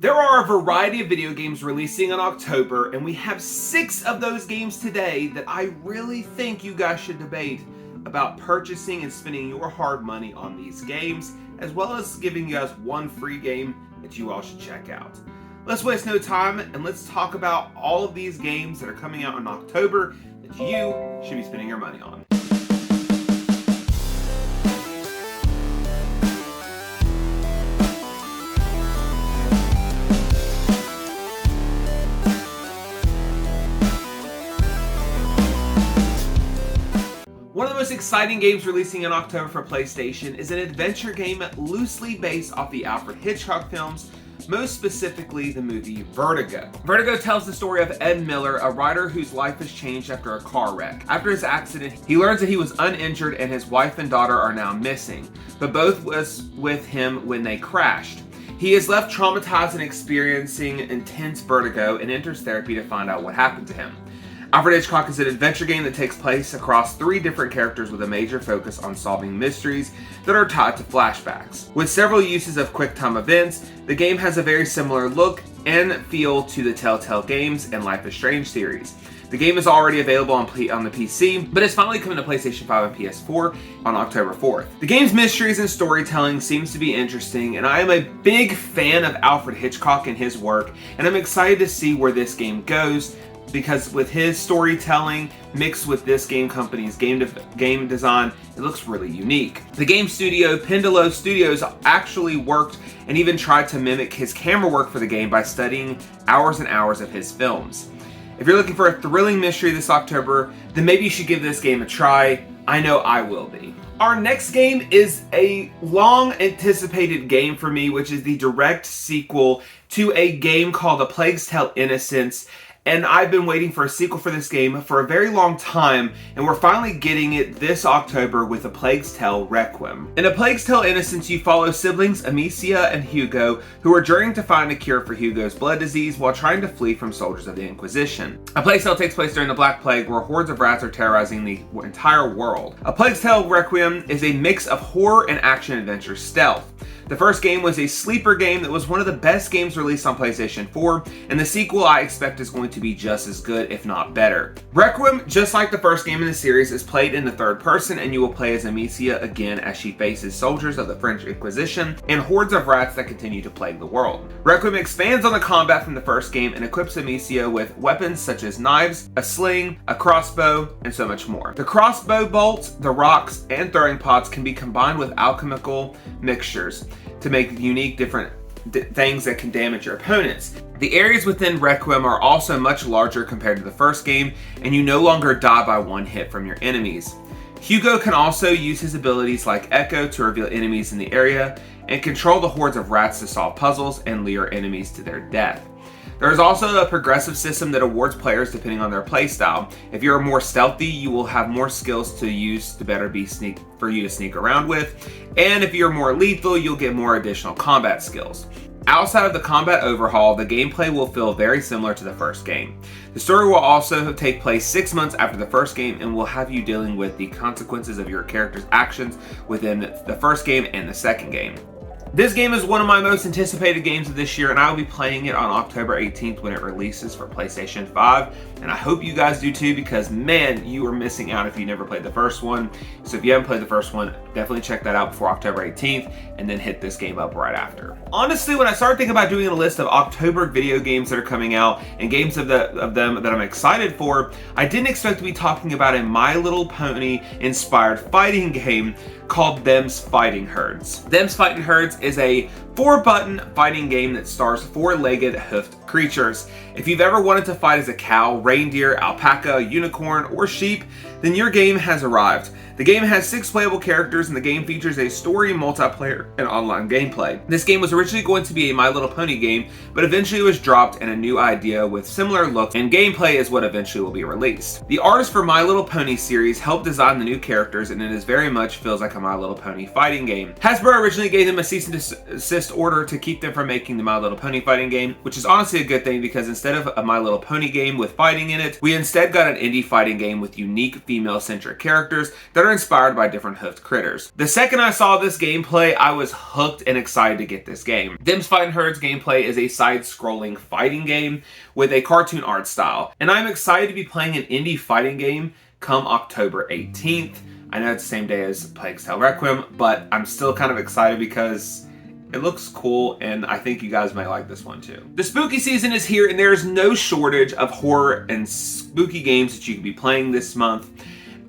There are a variety of video games releasing in October, and we have 6 of those games today that I really think you guys should debate about purchasing and spending your hard money on these games, as well as giving you guys one free game that you all should check out. Let's waste no time and let's talk about all of these games that are coming out in October that you should be spending your money on. One of the most exciting games releasing in October for PlayStation is an adventure game loosely based off the Alfred Hitchcock films, most specifically the movie Vertigo. Vertigo tells the story of Ed Miller, a writer whose life has changed after a car wreck. After his accident, he learns that he was uninjured and his wife and daughter are now missing, but both was with him when they crashed. He is left traumatized and experiencing intense vertigo and enters therapy to find out what happened to him. Alfred Hitchcock is an adventure game that takes place across 3 different characters with a major focus on solving mysteries that are tied to flashbacks. With several uses of QuickTime events, the game has a very similar look and feel to the Telltale Games and Life is Strange series. The game is already available on the PC, but it's finally coming to PlayStation 5 and PS4 on October 4th. The game's mysteries and storytelling seems to be interesting, and I am a big fan of Alfred Hitchcock and his work, and I'm excited to see where this game goes, because with his storytelling mixed with this game company's game design, it looks really unique. The game studio, Pendolo Studios, actually worked and even tried to mimic his camera work for the game by studying hours and hours of his films. If you're looking for a thrilling mystery this October, then maybe you should give this game a try. I know I will be. Our next game is a long anticipated game for me, which is the direct sequel to a game called A Plague's Tale: Innocence. And I've been waiting for a sequel for this game for a very long time, and we're finally getting it this October with A Plague's Tale: Requiem. In A Plague's Tale: Innocence, you follow siblings Amicia and Hugo, who are journeying to find a cure for Hugo's blood disease while trying to flee from soldiers of the Inquisition. A Plague's Tale takes place during the Black Plague, where hordes of rats are terrorizing the entire world. A Plague's Tale: Requiem is a mix of horror and action-adventure stealth. The first game was a sleeper game that was one of the best games released on PlayStation 4, and the sequel I expect is going to be just as good, if not better. Requiem, just like the first game in the series, is played in the third person, and you will play as Amicia again as she faces soldiers of the French Inquisition and hordes of rats that continue to plague the world. Requiem expands on the combat from the first game and equips Amicia with weapons such as knives, a sling, a crossbow, and so much more. The crossbow bolts, the rocks, and throwing pods can be combined with alchemical mixtures to make unique different things that can damage your opponents. The areas within Requiem are also much larger compared to the first game, and you no longer die by one hit from your enemies. Hugo can also use his abilities like Echo to reveal enemies in the area, and control the hordes of rats to solve puzzles and lure enemies to their death. There is also a progressive system that awards players depending on their playstyle. If you're more stealthy, you will have more skills to use to better be for you to sneak around with. And if you're more lethal, you'll get more additional combat skills. Outside of the combat overhaul, the gameplay will feel very similar to the first game. The story will also take place 6 months after the first game and will have you dealing with the consequences of your character's actions within the first game and the second game. This game is one of my most anticipated games of this year, and I will be playing it on October 18th when it releases for PlayStation 5. And I hope you guys do too, because man, you are missing out if you never played the first one. So if you haven't played the first one, definitely check that out before October 18th and then hit this game up right after. Honestly, when I started thinking about doing a list of October video games that are coming out and games of them that I'm excited for, I didn't expect to be talking about a My Little Pony inspired fighting game called Them's Fighting Herds. Them's Fighting Herds is a 4-button fighting game that stars 4-legged hoofed creatures. If you've ever wanted to fight as a cow, reindeer, alpaca, unicorn, or sheep, then your game has arrived. The game has 6 playable characters, and the game features a story, multiplayer, and online gameplay. This game was originally going to be a My Little Pony game, but eventually was dropped, and a new idea with similar look and gameplay is what eventually will be released. The artist for My Little Pony series helped design the new characters, and it is very much feels like a My Little Pony fighting game. Hasbro originally gave them a cease and desist order to keep them from making the My Little Pony fighting game, which is honestly a good thing, because instead of a My Little Pony game with fighting in it, we instead got an indie fighting game with unique female-centric characters that are inspired by different hoofed critters. The second I saw this gameplay, I was hooked and excited to get this game. Them's Fightin' Herds gameplay is a side-scrolling fighting game with a cartoon art style, and I'm excited to be playing an indie fighting game come October 18th. I know it's the same day as Plague's Tale Requiem, but I'm still kind of excited because it looks cool, and I think you guys might like this one too. The spooky season is here, and there is no shortage of horror and spooky games that you can be playing this month.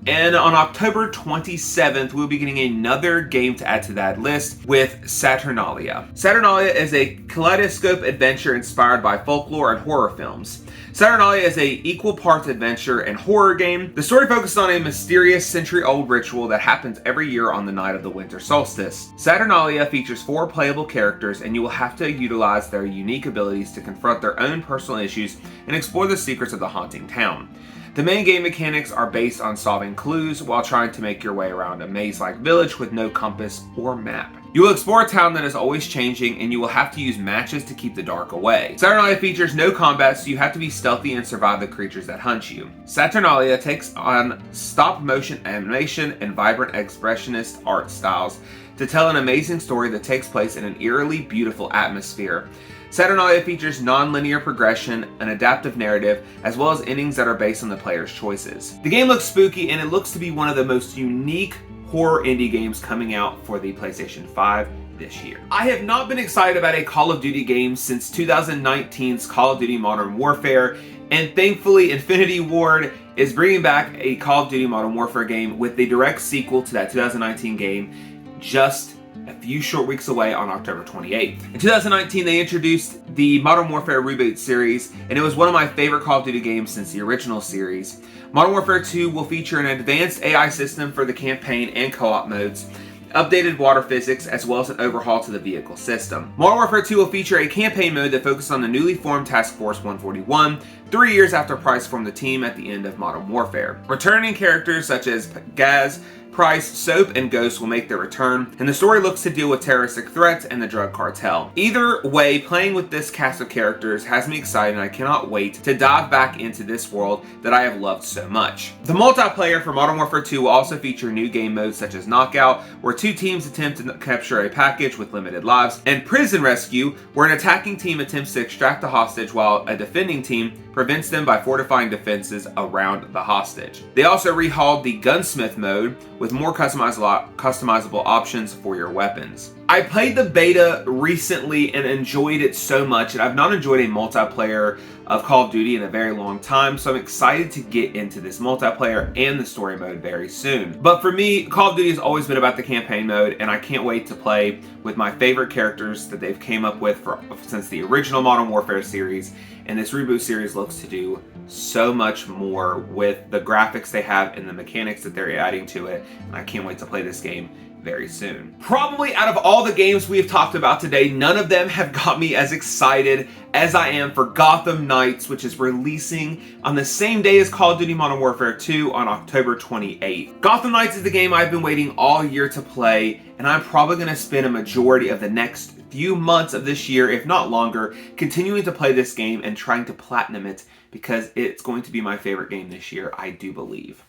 And on October 27th, we'll be getting another game to add to that list with Saturnalia. Saturnalia is a kaleidoscope adventure inspired by folklore and horror films. Saturnalia is a equal parts adventure and horror game. The story focuses on a mysterious century-old ritual that happens every year on the night of the winter solstice. Saturnalia features 4 playable characters, and you will have to utilize their unique abilities to confront their own personal issues and explore the secrets of the haunting town. The main game mechanics are based on solving clues while trying to make your way around a maze-like village with no compass or map. You will explore a town that is always changing, and you will have to use matches to keep the dark away. Saturnalia features no combat, so you have to be stealthy and survive the creatures that hunt you. Saturnalia takes on stop-motion animation and vibrant expressionist art styles to tell an amazing story that takes place in an eerily beautiful atmosphere. Saturnalia features non-linear progression, an adaptive narrative, as well as endings that are based on the player's choices. The game looks spooky, and it looks to be one of the most unique horror indie games coming out for the PlayStation 5 this year. I have not been excited about a Call of Duty game since 2019's Call of Duty Modern Warfare, and thankfully Infinity Ward is bringing back a Call of Duty Modern Warfare game with the direct sequel to that 2019 game just a few short weeks away on October 28th. In 2019, they introduced the Modern Warfare Reboot series, and it was one of my favorite Call of Duty games since the original series. Modern Warfare 2 will feature an advanced AI system for the campaign and co-op modes, updated water physics, as well as an overhaul to the vehicle system. Modern Warfare 2 will feature a campaign mode that focuses on the newly formed Task Force 141, 3 years after Price formed the team at the end of Modern Warfare. Returning characters such as Gaz, Price, Soap, and Ghost will make their return, and the story looks to deal with terroristic threats and the drug cartel. Either way, playing with this cast of characters has me excited, and I cannot wait to dive back into this world that I have loved so much. The multiplayer for Modern Warfare 2 will also feature new game modes such as Knockout, where 2 teams attempt to capture a package with limited lives, and Prison Rescue, where an attacking team attempts to extract a hostage while a defending team prevents them by fortifying defenses around the hostage. They also rehauled the Gunsmith mode with more customizable options for your weapons. I played the beta recently and enjoyed it so much, and I've not enjoyed a multiplayer of Call of Duty in a very long time, so I'm excited to get into this multiplayer and the story mode very soon. But for me, Call of Duty has always been about the campaign mode, and I can't wait to play with my favorite characters that they've came up with since the original Modern Warfare series, and this reboot series looks to do so much more with the graphics they have and the mechanics that they're adding to it, and I can't wait to play this game very soon. Probably out of all the games we have talked about today, none of them have got me as excited as I am for Gotham Knights, which is releasing on the same day as Call of Duty Modern Warfare 2 on October 28th. Gotham Knights is the game I've been waiting all year to play, and I'm probably going to spend a majority of the next few months of this year, if not longer, continuing to play this game and trying to platinum it because it's going to be my favorite game this year, I do believe.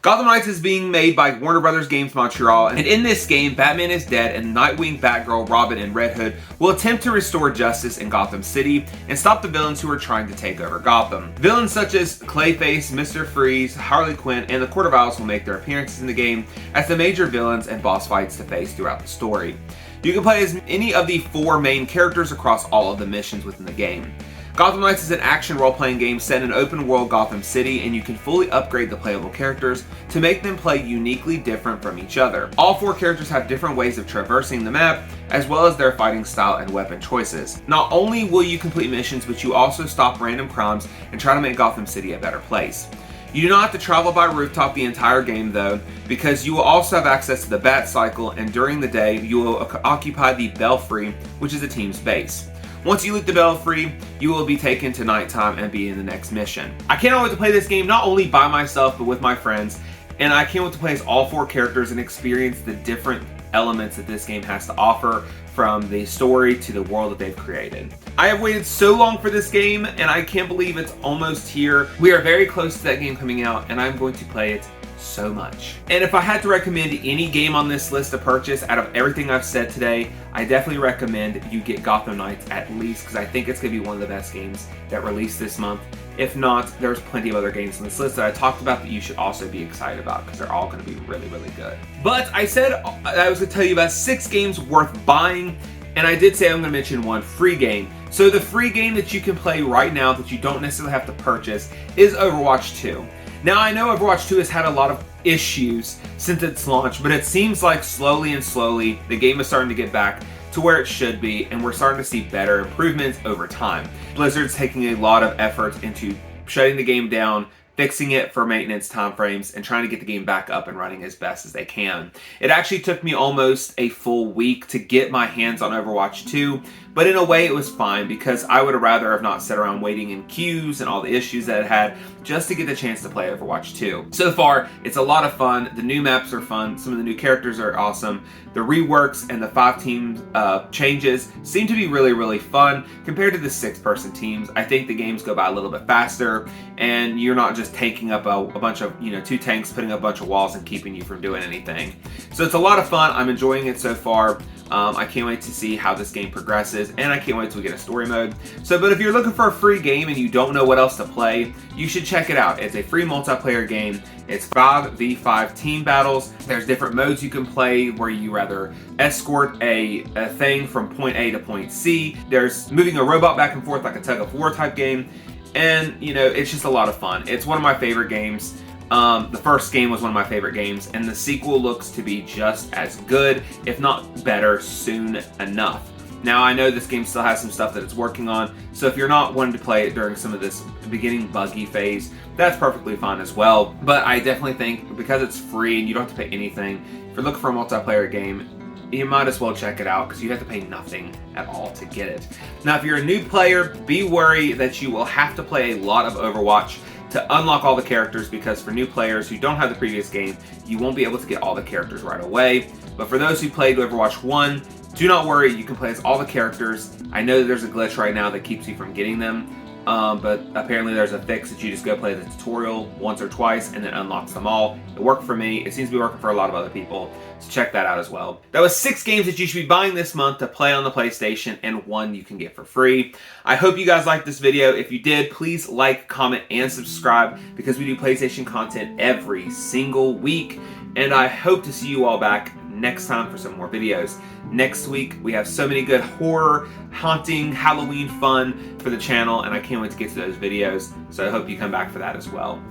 Gotham Knights is being made by Warner Brothers Games Montreal, and in this game, Batman is dead, and Nightwing, Batgirl, Robin, and Red Hood will attempt to restore justice in Gotham City and stop the villains who are trying to take over Gotham. Villains such as Clayface, Mr. Freeze, Harley Quinn, and the Court of Owls will make their appearances in the game as the major villains and boss fights to face throughout the story. You can play as any of the 4 main characters across all of the missions within the game. Gotham Knights is an action role-playing game set in open-world Gotham City, and you can fully upgrade the playable characters to make them play uniquely different from each other. All 4 characters have different ways of traversing the map, as well as their fighting style and weapon choices. Not only will you complete missions, but you also stop random crimes and try to make Gotham City a better place. You do not have to travel by rooftop the entire game though, because you will also have access to the Bat Cycle, and during the day you will occupy the Belfry, which is the team's base. Once you loot the Belfry, you will be taken to nighttime and be in the next mission. I cannot wait to play this game not only by myself but with my friends, and I can't wait to play as all 4 characters and experience the different elements that this game has to offer from the story to the world that they've created. I have waited so long for this game, and I can't believe it's almost here. We are very close to that game coming out, and I'm going to play it so much. And if I had to recommend any game on this list to purchase out of everything I've said today, I definitely recommend you get Gotham Knights at least, because I think it's going to be one of the best games that released this month. If not, there's plenty of other games on this list that I talked about that you should also be excited about, because they're all going to be really, really good. But I said I was going to tell you about 6 games worth buying, and I did say I'm going to mention one free game. So the free game that you can play right now that you don't necessarily have to purchase is Overwatch 2. Now, I know Overwatch 2 has had a lot of issues since its launch, but it seems like slowly the game is starting to get back to where it should be, and we're starting to see better improvements over time. Blizzard's taking a lot of effort into shutting the game down, fixing it for maintenance timeframes, and trying to get the game back up and running as best as they can. It actually took me almost a full week to get my hands on Overwatch 2, but in a way it was fine, because I would have rather have not sat around waiting in queues and all the issues that it had just to get the chance to play Overwatch 2. So far, it's a lot of fun. The new maps are fun. Some of the new characters are awesome. The reworks and the 5-team changes seem to be really, really fun compared to the 6-person teams. I think the games go by a little bit faster, and you're not just tanking up a bunch of, 2 tanks, putting up a bunch of walls and keeping you from doing anything. So it's a lot of fun. I'm enjoying it so far. I can't wait to see how this game progresses, and I can't wait till we get a story mode. But if you're looking for a free game and you don't know what else to play, you should check it out. It's a free multiplayer game. It's 5v5 team battles. There's different modes you can play where you rather escort a thing from point A to point C. There's moving a robot back and forth like a tug-of-war type game. And, it's just a lot of fun. It's one of my favorite games. The first game was one of my favorite games, and the sequel looks to be just as good, if not better, soon enough. Now, I know this game still has some stuff that it's working on, so if you're not wanting to play it during some of this beginning buggy phase, that's perfectly fine as well. But I definitely think, because it's free and you don't have to pay anything, if you're looking for a multiplayer game, you might as well check it out, because you have to pay nothing at all to get it. Now, if you're a new player, be wary that you will have to play a lot of Overwatch to unlock all the characters, because for new players who don't have the previous game, you won't be able to get all the characters right away. But for those who played Overwatch 1, do not worry, you can play as all the characters. I know that there's a glitch right now that keeps you from getting them, but apparently there's a fix that you just go play the tutorial once or twice and then unlocks them all. It worked for me. It seems to be working for a lot of other people, so check that out as well. That was 6 games that you should be buying this month to play on the PlayStation, and 1 you can get for free. I hope you guys liked this video. If you did, please like, comment, and subscribe, because we do PlayStation content every single week, and I hope to see you all back next time for some more videos. Next week, we have so many good horror, haunting, Halloween fun for the channel, and I can't wait to get to those videos, so I hope you come back for that as well.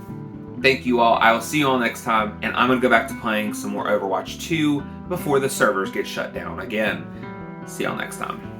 Thank you all. I will see you all next time, and I'm going to go back to playing some more Overwatch 2 before the servers get shut down again. See y'all next time.